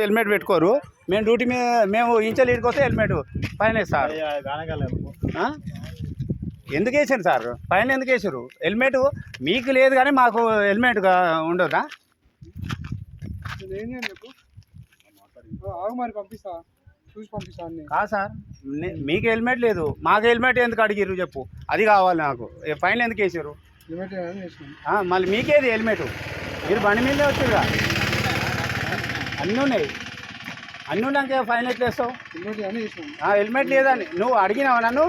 Helmet పెట్టుకోరు. మేము duty మీద మేము ఇంచలు ఇడికొస్తే హెల్మెట్ ఫైన్ వేస్తారు. ఎందుకు వేసారు సార్ ఫైన్? ఎందుకు వేసారు? హెల్మెట్ మీకు లేదు కానీ మాకు హెల్మెట్ ఉండదా? కాదు సార్, మీకు హెల్మెట్ లేదు, మాకు హెల్మెట్ ఎందుకు అడిగిర్రు చెప్పు? అది కావాలి నాకు. ఫైన్ ఎందుకు వేసారు? మళ్ళీ మీకేది హెల్మెట్? మీరు బండి మీదే వచ్చారుగా, అన్నీ ఉన్నాయి. అన్నీ ఉన్నాక ఫైన్ ఎట్లా వేస్తావు? హెల్మెట్ లేదని నువ్వు అడిగినావా? నన్ను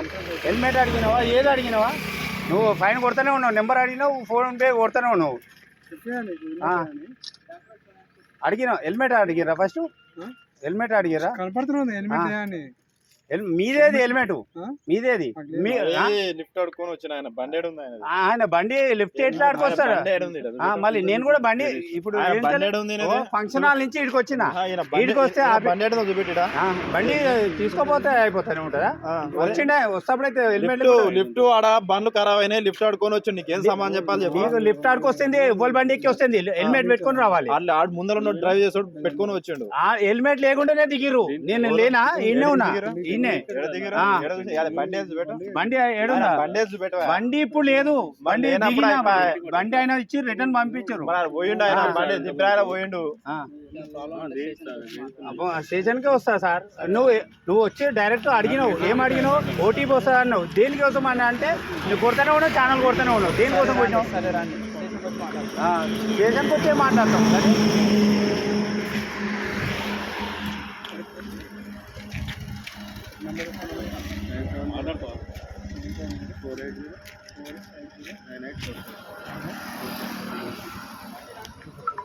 హెల్మెట్ అడిగినావా? ఏది అడిగినావా? నువ్వు ఫైన్ కొడుతూనే ఉన్నావు, నెంబర్ అడిగినావు, ఫోన్ పే కొడుతూనే ఉన్నావు. అడిగినావు హెల్మెట్ అడిగిరా? ఫస్ట్ హెల్మెట్ అడిగిరా? కనపడుతుంది. మీదేది హెల్మెట్? మీదేది? లిఫ్ట్ ఆడుకొని వచ్చిన ఆయన బండి లిఫ్ట్ ఎట్లా ఆడుకొస్తాడు? మళ్ళీ నేను కూడా బండి ఇప్పుడు ఫంక్షన్ హాల్ నుంచి ఇక్కడికి వచ్చిన, ఇక్కడికి వస్తే బండి తీసుకోపోతే అయిపోతానే ఉంటుందా? వచ్చిండే వస్తప్పుడైతే హెల్మెట్. లిఫ్ట్ ఆడ బండ్లు ఖరాబ్ అయినాయి, లిఫ్ట్ ఆడుకొని వచ్చి నీకేం సామాన్ చెప్పాలి? మీకు లిఫ్ట్ ఆడుకొస్తుంది, ఎవ్వరు బండి ఎక్కి వస్తుంది, హెల్మెట్ పెట్టుకొని రావాలి. ముందర డ్రైవ్ చేసాడు పెట్టుకొని వచ్చిండు, హెల్మెట్ లేకుండానే దిగిరు. నేను లేనా? ఇన్నే ఉన్నా. బండి ఇప్పుడు లేదు, బండి బండి అయినా ఇచ్చి రిటర్న్ పంపించారు. స్టేషన్ కే వస్తా సార్. నువ్వు వచ్చి డైరెక్ట్ అడిగినావు, ఏం అడిగినావు? ఓటీపీ వస్తా అన్నావు. దేనికోసం అని అంటే నువ్వు కొడతానే ఉన్నావు, ఛానల్ కొడతానే ఉన్నావు. దేనికోసం కొట్టినావు? స్టేషన్కి వచ్చే మాట్లాడతాం. మాట్లాడతావా? 480 450 98